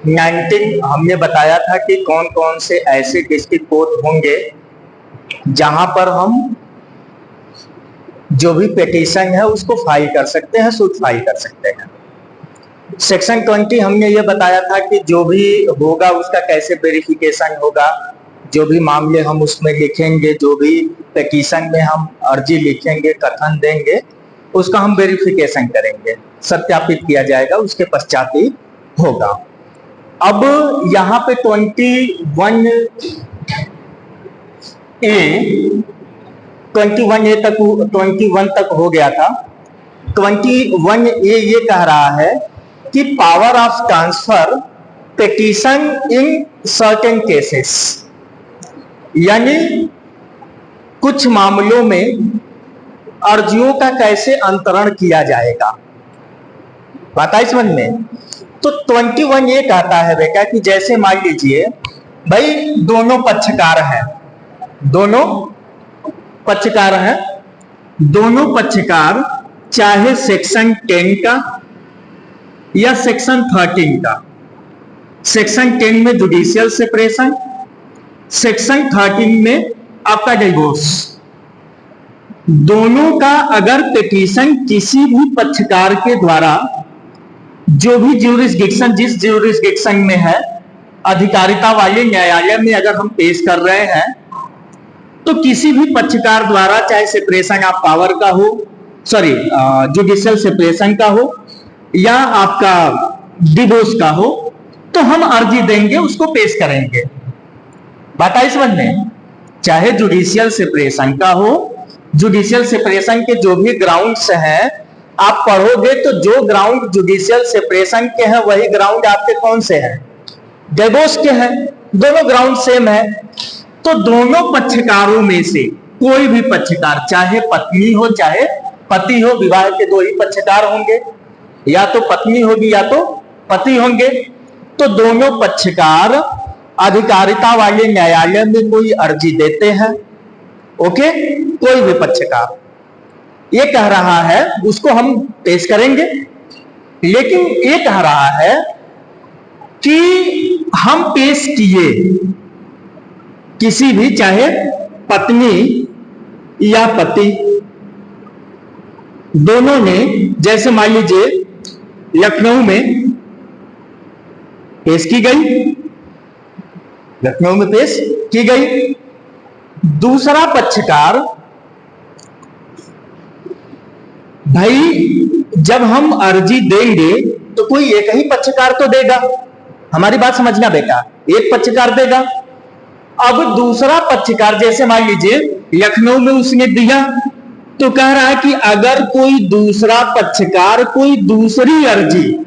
19 हमने बताया था कि कौन कौन से ऐसे डिस्ट्रिक्ट कोर्ट होंगे जहां पर हम जो भी पिटीशन है उसको फाइल कर सकते हैं, सूट फाइल कर सकते हैं। सेक्शन 20 हमने ये बताया था कि जो भी होगा उसका कैसे वेरिफिकेशन होगा, जो भी मामले हम उसमें लिखेंगे, जो भी पिटीशन में हम अर्जी लिखेंगे, कथन देंगे, उसका हम वेरिफिकेशन करेंगे, सत्यापित किया जाएगा, उसके पश्चात ही होगा। अब यहाँ पे 21 तक हो गया था। 21A ये कह रहा है कि power of transfer petition in certain cases, यानी कुछ मामलों में अर्जियों का कैसे अंतरण किया जाएगा, बात आई समझ में। तो 21 ये कहता है बेटा कि जैसे मान लीजिए भाई दोनों पक्षकार हैं, दोनों पक्षकार चाहे सेक्शन 10 का या सेक्शन 13 का। सेक्शन 10 में जुडिशियल सेपरेशन, सेक्शन 13 में आपका डिवोर्स। दोनों का अगर पिटीशन किसी भी पक्षकार के द्वारा जो भी ज्यूरिसडिक्शन, जिस ज्यूरिसडिक्शन में है, अधिकारिता वाले न्यायालय में अगर हम पेश कर रहे हैं, तो किसी भी पक्षकार द्वारा चाहे सेपरेशन ऑफ पावर का हो, सॉरी जुडिशियल सेपरेशन का हो या आपका डिवोर्स का हो, तो हम अर्जी देंगे, उसको पेश करेंगे। बात आई समझ में। चाहे जुडिशियल सेपरेशन का हो, जुडिशियल सेपरेशन के जो भी ग्राउंड्स हैं आप पढ़ोगे तो जो ग्राउंड जुडिशियल सेपरेशन के हैं वही ग्राउंड आपके कौन से हैं, डिवोर्स के हैं। दोनों ग्राउंड सेम है। तो दोनों पक्षकारों में से कोई भी पक्षकार, चाहे पत्नी हो चाहे पति हो, विवाह के दो ही पक्षकार होंगे, या तो पत्नी होगी या तो पति होंगे। तो दोनों पक्षकार अधिकारिता वाले न्यायालय में कोई अर्जी देते हैं, ओके, कोई भी पक्षकार ये कह रहा है उसको हम पेश करेंगे। लेकिन ये कह रहा है कि हम पेश किए किसी भी, चाहे पत्नी या पति, दोनों ने, जैसे मान लीजिए लखनऊ में पेश की गई, लखनऊ में पेश की गई। दूसरा पक्षकार, भाई जब हम अर्जी देंगे तो कोई एक ही पक्षकार तो देगा, हमारी बात समझना बेटा, एक पक्षकार देगा। अब दूसरा पक्षकार, जैसे मान लीजिए लखनऊ में उसने दिया, तो कह रहा है कि अगर कोई दूसरा पक्षकार कोई दूसरी अर्जी,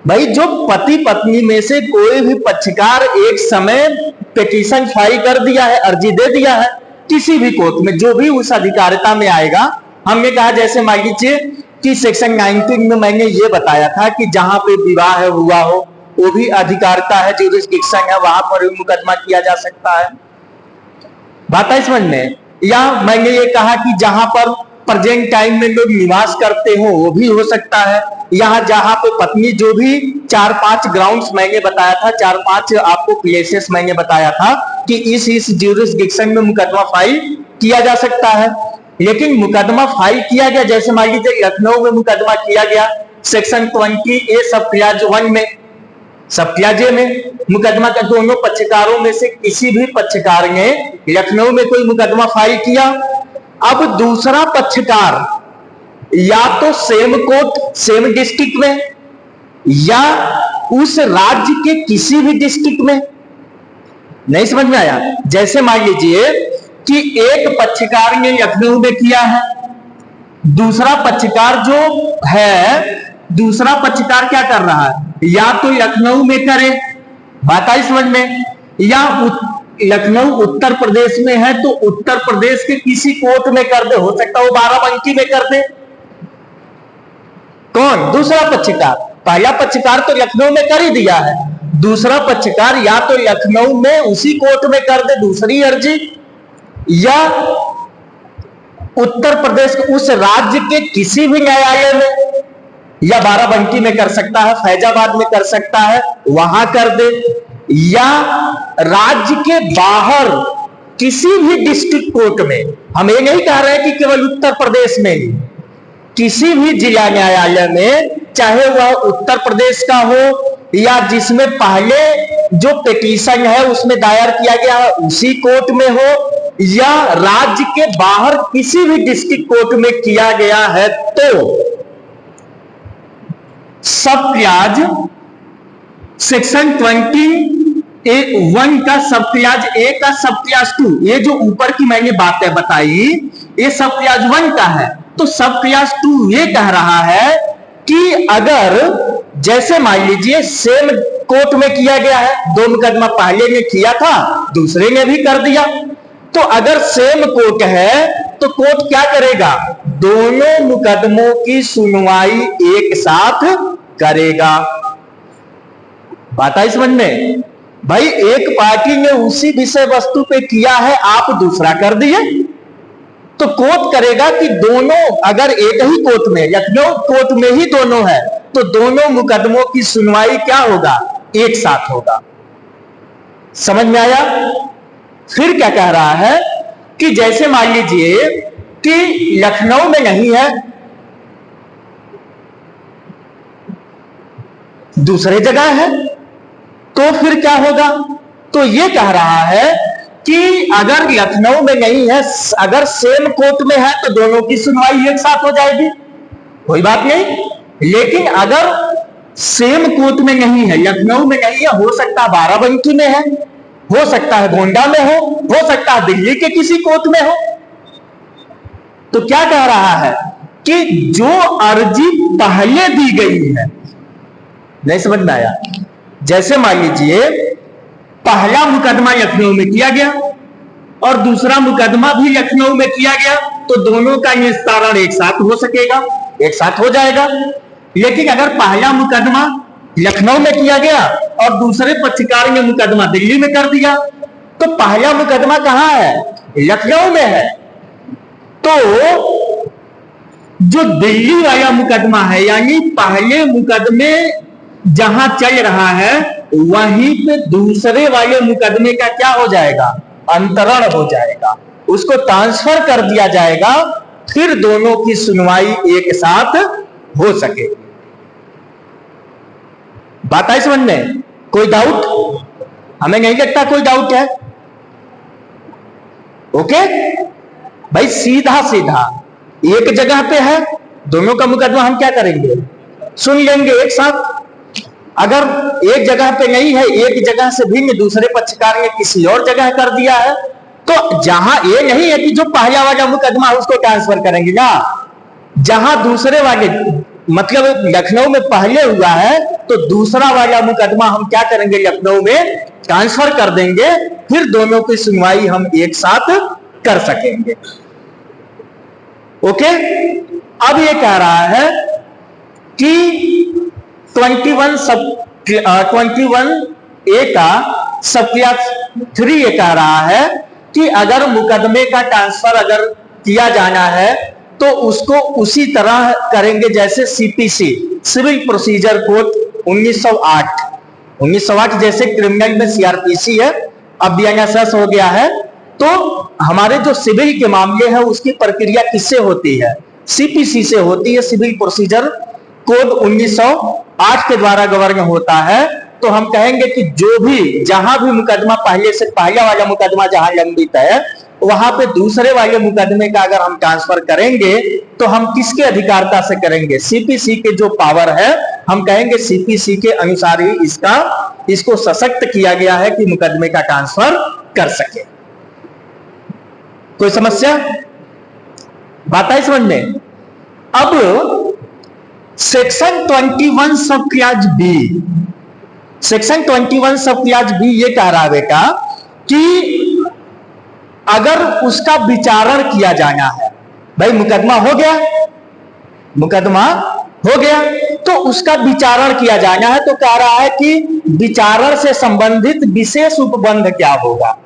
भाई जो पति पत्नी में से कोई भी पक्षकार एक समय पिटीशन फाइल कर दिया है, अर्जी दे दिया है किसी भी कोर्ट में, जो भी उस अधिकारिता में आएगा। हमने कहा जैसे मान लीजिए कि सेक्शन 19 में मैंने ये बताया था कि जहां पे विवाह हुआ हो वो भी अधिकारिता है, ज्यूरिसडिक्शन है, वहां पर भी मुकदमा किया जा सकता है। बात है समझ में। या मैंने ये कहा कि जहां पर प्रेजेंट टाइम में लोग निवास करते हो वो भी हो सकता है। यहाँ जहां पे पत्नी, जो भी 4-5 ग्राउंड्स मैंने बताया था, 4-5 आपको प्लेसेस मैंने बताया था कि इस ज्यूरिसडिक्शन में मुकदमा फाइल किया जा सकता है। लेकिन मुकदमा फाइल किया गया, जैसे मान लीजिए लखनऊ में मुकदमा किया गया सेक्शन 20A सब क्लाज 1 में, सब क्लाज A में मुकदमा का दोनों पक्षकारों में से किसी भी पक्षकार ने लखनऊ में कोई मुकदमा फाइल किया। अब दूसरा पक्षकार या तो सेम कोर्ट, सेम डिस्ट्रिक्ट में, या उस राज्य के किसी भी डिस्ट्रिक्ट में। नहीं समझ में आया। जैसे मान लीजिए कि एक पक्षकार ने लखनऊ में किया है, दूसरा पक्षकार जो है, दूसरा पक्षकार क्या कर रहा है, या तो लखनऊ में करे, बात आई समझ में, या लखनऊ उत्तर प्रदेश में है तो उत्तर प्रदेश के किसी कोर्ट में कर दे, हो सकता है वो बाराबंकी में कर दे। कौन? दूसरा पक्षकार। पहला पक्षकार तो लखनऊ में कर ही दिया है, दूसरा पक्षकार या तो लखनऊ में उसी कोर्ट में कर दे दूसरी अर्जी, या उत्तर प्रदेश के उस राज्य के किसी भी न्यायालय में, या बाराबंकी में कर सकता है, फैजाबाद में कर सकता है, वहां कर दे, या राज्य के बाहर किसी भी डिस्ट्रिक्ट कोर्ट में, हम ये नहीं कह रहे हैं कि केवल उत्तर प्रदेश में ही, किसी भी जिला न्यायालय में, चाहे वह उत्तर प्रदेश का हो या जिसमें पहले जो पिटीशन है उसमें दायर किया गया है उसी कोर्ट में हो, या राज्य के बाहर किसी भी डिस्ट्रिक्ट कोर्ट में किया गया है, तो सब क्लाज सेक्शन 21 का सब क्लाज ए का सब क्लाज 2, ये जो ऊपर की मैंने बातें बताई ये सब क्लाज 1 का है। तो सब क्लाज 2 ये कह रहा है कि अगर जैसे मान लीजिए सेम कोर्ट में किया गया है, दो मुकदमा पहले ने किया था दूसरे ने भी कर दिया, तो अगर सेम कोर्ट है तो कोर्ट क्या करेगा, दोनों मुकदमों की सुनवाई एक साथ करेगा। बात आई समझ में? भाई एक पार्टी ने उसी विषय वस्तु पे किया है, आप दूसरा कर दिए, तो कोर्ट करेगा कि दोनों, अगर एक ही कोर्ट में, लखनऊ कोर्ट में ही दोनों है, तो दोनों मुकदमों की सुनवाई क्या होगा, एक साथ होगा। समझ में आया? फिर क्या कह रहा है कि जैसे मान लीजिए कि लखनऊ में नहीं है, दूसरे जगह है, तो फिर क्या होगा, तो ये कह रहा है कि अगर लखनऊ में नहीं है, अगर सेम कोर्ट में है तो दोनों की सुनवाई एक साथ हो जाएगी, कोई बात नहीं। लेकिन अगर सेम कोर्ट में नहीं है, लखनऊ में नहीं है, हो सकता है बाराबंकी में है, हो सकता है गोंडा में हो सकता है दिल्ली के किसी कोर्ट में हो, तो क्या कह रहा है कि जो अर्जी पहले दी गई है, नहीं समझ में आया? जैसे मान लीजिए पहला मुकदमा लखनऊ में किया गया और दूसरा मुकदमा भी लखनऊ में किया गया, तो दोनों का निस्तारण एक साथ हो सकेगा, एक साथ हो जाएगा। लेकिन अगर पहला मुकदमा लखनऊ में किया गया और दूसरे पक्षकार ने मुकदमा दिल्ली में कर दिया, तो पहला मुकदमा कहां है, लखनऊ में है, तो जो दिल्ली वाला मुकदमा है, यानी पहले मुकदमे जहां चल रहा है वहीं पे दूसरे वाले मुकदमे का क्या हो जाएगा, अंतरण हो जाएगा, उसको ट्रांसफर कर दिया जाएगा, फिर दोनों की सुनवाई एक साथ हो सकेगी। बात आई समझ में? कोई डाउट? हमें नहीं लगता कोई डाउट है। ओके भाई, सीधा सीधा एक जगह पे है, दोनों का मुकदमा हम क्या करेंगे, सुन लेंगे एक साथ। अगर एक जगह पे नहीं है, एक जगह से भिन्न दूसरे पक्षकार ने किसी और जगह कर दिया है, तो जहां ये नहीं है कि जो पहला वाला मुकदमा है उसको ट्रांसफर करेंगे ना, जहां दूसरे वाले, मतलब लखनऊ में पहले हुआ है तो दूसरा वाला मुकदमा हम क्या करेंगे, लखनऊ में ट्रांसफर कर देंगे, फिर दोनों की सुनवाई हम एक साथ कर सकेंगे। ओके, अब ये कह रहा है कि 21A का सबक्लास 3 ये कह रहा है कि अगर मुकदमे का ट्रांसफर अगर किया जाना है तो उसको उसी तरह करेंगे जैसे सीपीसी, सिविल प्रोसीजर कोड 1908 जैसे क्रिमिनल में सीआरपीसी है, अब बीएनएसएस हो गया है, तो हमारे जो सिविल के मामले हैं उसकी प्रक्रिया किससे होती है, सीपीसी से होती है, सिविल प्रोसीजर कोड 1908 के द्वारा गवर्न होता है। तो हम कहेंगे कि जो भी, जहां भी मुकदमा पहले से, पहला वाला मुकदमा जहां लंबित है वहां पे दूसरे वाले मुकदमे का अगर हम ट्रांसफर करेंगे तो हम किसके अधिकारता से करेंगे, सीपीसी के जो पावर है, हम कहेंगे सीपीसी के अनुसार ही इसको सशक्त किया गया है कि मुकदमे का ट्रांसफर कर सके। कोई समस्या? बात आई समझ में? अब सेक्शन 21 सब क्लाज बी, सेक्शन 21 सब क्लाज बी ये कह रहा है बेटा कि अगर उसका विचारण किया जाना है, भाई मुकदमा हो गया, मुकदमा हो गया तो उसका विचारण किया जाना है, तो कह रहा है कि विचारण से संबंधित विशेष उपबंध क्या होगा,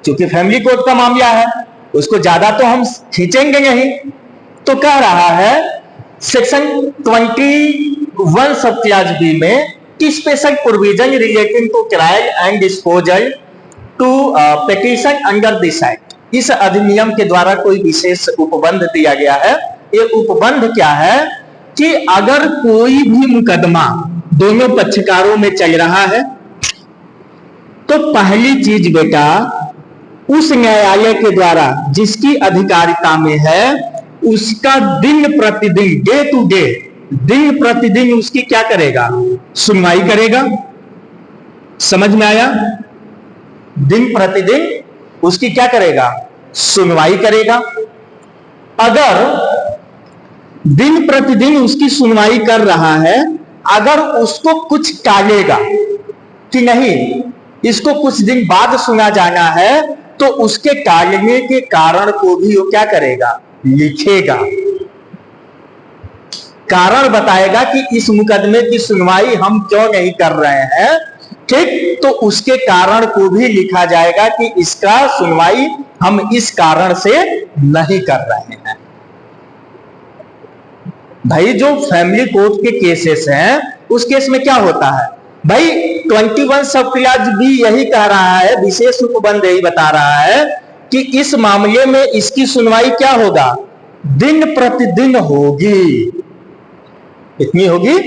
क्योंकि फैमिली कोर्ट का मामला है उसको ज्यादा तो हम खींचेंगे नहीं, तो कह रहा है सेक्शन 21 21 सब क्लास बी में कि special provision relating to trial and disposal to petition under this act, इस अधिनियम के द्वारा कोई विशेष उपबंध दिया गया है। ये उपबंध क्या है कि अगर कोई भी मुकदमा दोनों पक्षकारों में चल रहा है तो पहली चीज बेटा उस न्यायालय के द्वारा जिसकी अधिकारिता में है उसका दिन प्रतिदिन, डे टू डे, दिन प्रतिदिन उसकी क्या करेगा, सुनवाई करेगा। समझ में आया? दिन प्रतिदिन उसकी क्या करेगा, सुनवाई करेगा। अगर दिन प्रतिदिन उसकी सुनवाई कर रहा है, अगर उसको कुछ टालेगा कि नहीं इसको कुछ दिन बाद सुना जाना है तो उसके टालने के कारण को भी वो क्या करेगा, लिखेगा, कारण बताएगा कि इस मुकदमे की सुनवाई हम क्यों नहीं कर रहे हैं, ठीक, तो उसके कारण को भी लिखा जाएगा कि इसका सुनवाई हम इस कारण से नहीं कर रहे हैं। भाई जो फैमिली कोर्ट के केसेस हैं उस केस में क्या होता है भाई, 21 सब क्लास भी यही कह रहा है, विशेष उपबंध यही बता रहा है कि इस मामले में इसकी सुनवाई क्या होगा, दिन प्रतिदिन होगी। इतनी होगी,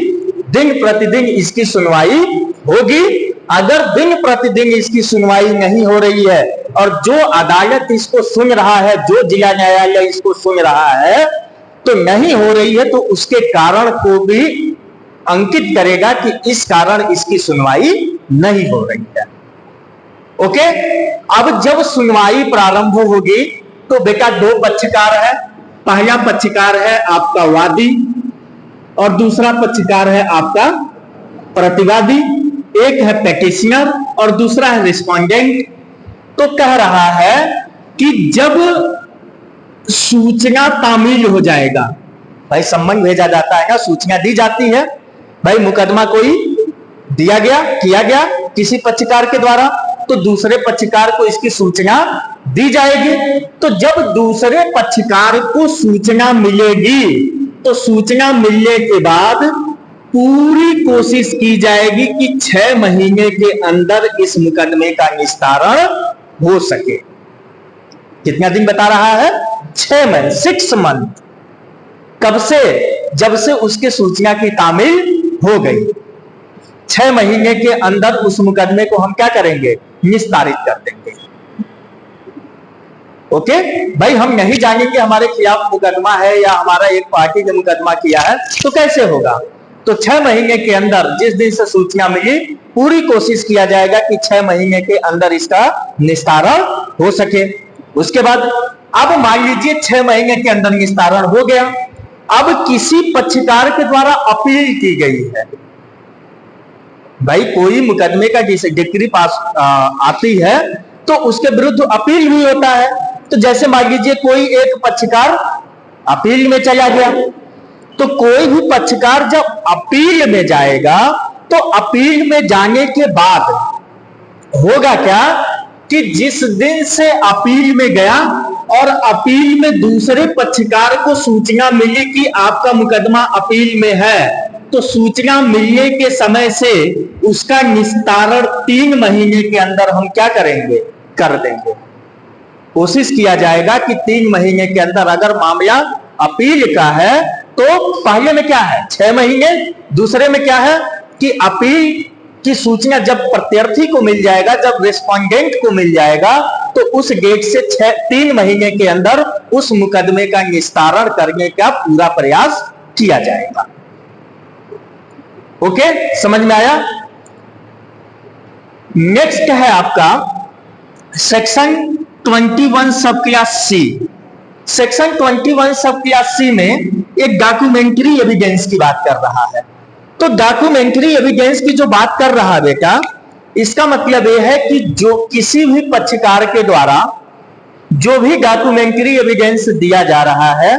दिन प्रतिदिन इसकी सुनवाई होगी। अगर दिन प्रतिदिन इसकी सुनवाई नहीं हो रही है और जो अदालत इसको सुन रहा है, जो जिला न्यायालय इसको सुन रहा है तो नहीं हो रही है, तो उसके कारण को भी अंकित करेगा कि इस कारण इसकी सुनवाई नहीं हो रही है। ओके, अब जब सुनवाई प्रारंभ होगी तो बेटा दो पक्षकार है, पहला पक्षकार है आपका वादी और दूसरा पक्षकार है आपका प्रतिवादी, एक है पेटिशनर और दूसरा है रिस्पोंडेंट। तो कह रहा है कि जब सूचना तामील हो जाएगा, भाई सम्मन भेजा जाता है ना, सूचना दी जाती है, भाई मुकदमा कोई दिया गया, किया गया किसी पक्षकार के द्वारा, तो दूसरे पक्षकार को इसकी सूचना दी जाएगी। तो जब दूसरे पक्षकार को सूचना मिलेगी तो सूचना मिलने के बाद पूरी कोशिश की जाएगी कि 6 महीने के अंदर इस मुकदमे का निस्तारण हो सके। कितना दिन बता रहा है, 6 महीने, 6 मंथ। कब से, जब से उसके सूचना की तामील हो गई, 6 महीने के अंदर उस मुकदमे को हम क्या करेंगे, निस्तारित कर देंगे। ओके भाई, हम नहीं जानेंगे हमारे खिलाफ मुकदमा है या हमारा एक पार्टी ने मुकदमा किया है तो कैसे होगा। तो 6 महीने के अंदर जिस दिन से सूचना मिली पूरी कोशिश किया जाएगा कि 6 महीने के अंदर इसका निस्तारण हो सके। उसके बाद अब मान लीजिए 6 महीने के अंदर निस्तारण हो गया, अब किसी पक्षकार के द्वारा अपील की गई है। भाई कोई मुकदमे का डिक्री पास आती है तो उसके विरुद्ध अपील भी होता है। तो जैसे मान लीजिए कोई एक पक्षकार अपील में चला गया, तो कोई भी पक्षकार जब अपील में जाएगा तो अपील में जाने के बाद होगा क्या कि जिस दिन से अपील में गया और अपील में दूसरे पक्षकार को सूचना मिली कि आपका मुकदमा अपील में है, तो सूचना मिलने के समय से उसका निस्तारण 3 महीने के अंदर हम क्या करेंगे, कर देंगे। कोशिश किया जाएगा कि 3 महीने के अंदर, अगर मामला अपील का है तो पहले में क्या है 6 महीने, दूसरे में क्या है कि अपील की सूचना जब प्रत्यार्थी को मिल जाएगा, जब रेस्पोंडेंट को मिल जाएगा, तो उस डेट से 3 महीने के अंदर उस मुकदमे का निस्तारण करने का पूरा प्रयास किया जाएगा। ओके, समझ में आया। नेक्स्ट है आपका सेक्शन 21 सब क्लास सी। सेक्शन 21 सब क्लास सी में एक डॉक्यूमेंट्री एविडेंस की बात कर रहा है। तो डॉक्यूमेंट्री एविडेंस की जो बात कर रहा है बेटा, इसका मतलब यह है कि जो किसी भी पक्षकार के द्वारा जो भी डॉक्यूमेंट्री एविडेंस दिया जा रहा है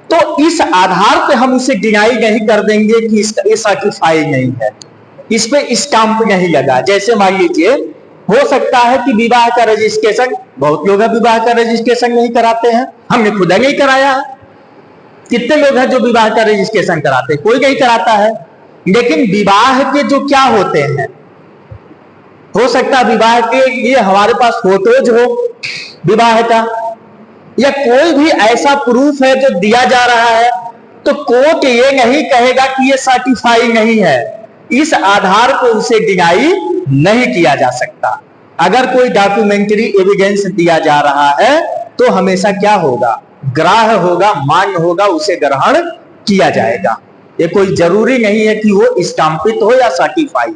तो इस आधार पे हम उसे डिनाई नहीं कर देंगे कि इसका सर्टिफाई नहीं है, इस पे स्टाम्प नहीं लगा। जैसे मान लीजिए हो सकता है कि विवाह का रजिस्ट्रेशन, बहुत लोग विवाह का रजिस्ट्रेशन नहीं कराते हैं, हमने खुद नहीं कराया है। कितने लोग हैं जो विवाह का रजिस्ट्रेशन कराते हैं, कोई नहीं कराता है। लेकिन विवाह के जो क्या होते हैं, हो सकता है विवाह के लिए हमारे पास फोटोज हो विवाह का, या कोई भी ऐसा प्रूफ है जो दिया जा रहा है, तो कोर्ट ये नहीं कहेगा कि ये सर्टिफाई नहीं है, इस आधार को उसे डिनाई नहीं किया जा सकता। अगर कोई डॉक्यूमेंट्री एविडेंस दिया जा रहा है तो हमेशा क्या होगा, ग्राह्य होगा, मान्य होगा, उसे ग्रहण किया जाएगा। ये कोई जरूरी नहीं है कि वो स्टाम्पित हो या सर्टिफाई।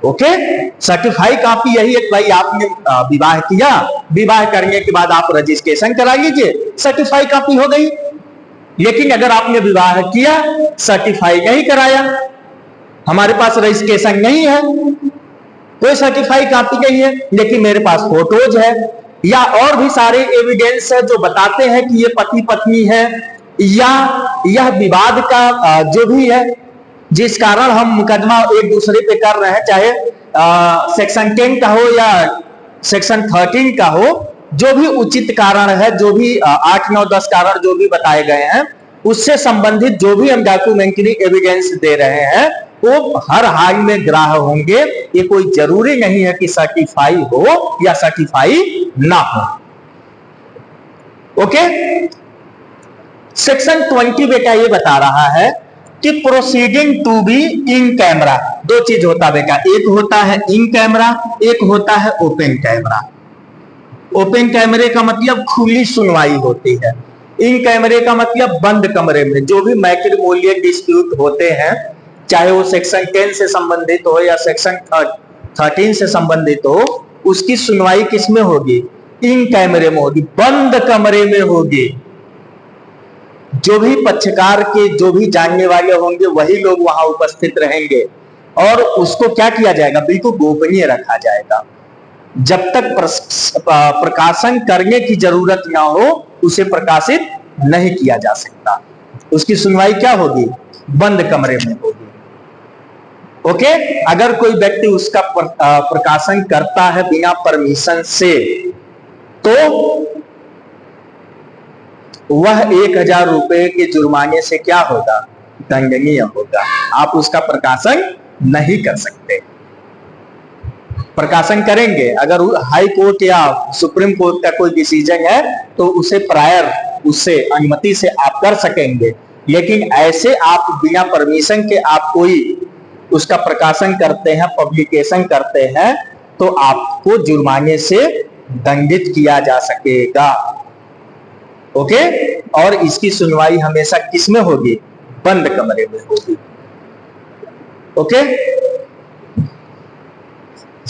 ओके, सर्टिफाई कॉपी यही है, भाई आपने विवाह किया, विवाह करने के बाद आप रजिस्ट्रेशन करा लीजिए, सर्टिफाई कॉपी हो गई। लेकिन अगर आपने विवाह किया, सर्टिफाई नहीं कराया, हमारे पास रजिस्ट्रेशन नहीं है, कोई सर्टिफाई कॉपी नहीं है, लेकिन मेरे पास फोटोज है या और भी सारे एविडेंस है जो बताते हैं कि ये पति पत्नी है, या यह विवाद का जो भी है जिस कारण हम मुकदमा एक दूसरे पे कर रहे हैं, चाहे सेक्शन 10 का हो या सेक्शन 13 का हो, जो भी उचित कारण है, जो भी 8, 9, 10 कारण जो भी बताए गए हैं, उससे संबंधित जो भी हम डॉक्यूमेंट्री एविडेंस दे रहे हैं वो हर हाल में ग्राह्य होंगे। ये कोई जरूरी नहीं है कि सर्टिफाई हो या सर्टिफाई ना हो। ओके, सेक्शन 20 बेटा ये बता रहा है कि proceeding to be in camera, दो चीज होता है बेटा, एक होता है इन कैमरा, एक होता है ओपन कैमरा। ओपन कैमरे का मतलब खुली सुनवाई होती है, इन कैमरे का मतलब बंद कमरे में जो भी मैट्रिमोनियल डिस्प्यूट होते हैं, चाहे वो सेक्शन 10 से संबंधित हो या सेक्शन 13 से संबंधित हो, उसकी सुनवाई किस में होगी, इन कैमरे में होगी, बंद कमरे में होगी। जो भी पक्षकार के जो भी जानने वाले होंगे वही लोग वहां उपस्थित रहेंगे और उसको क्या किया जाएगा, बिल्कुल गोपनीय रखा जाएगा। जब तक प्रकाशन करने की जरूरत ना हो उसे प्रकाशित नहीं किया जा सकता। उसकी सुनवाई क्या होगी, बंद कमरे में होगी। ओके, अगर कोई व्यक्ति उसका प्रकाशन करता है बिना परमिशन से तो वह 1000 रुपए के जुर्माने से क्या होगा, दंडनीय होगा। आप उसका प्रकाशन नहीं कर सकते। प्रकाशन करेंगे अगर हाई कोर्ट या सुप्रीम कोर्ट का कोई डिसीजन है तो उसे प्रायर उससे अनुमति से आप कर सकेंगे, लेकिन ऐसे आप बिना परमिशन के आप कोई उसका प्रकाशन करते हैं, पब्लिकेशन करते हैं, तो आपको जुर्माने से दंडित किया जा सकेगा। ओके, और इसकी सुनवाई हमेशा किस में होगी, बंद कमरे में होगी। ओके।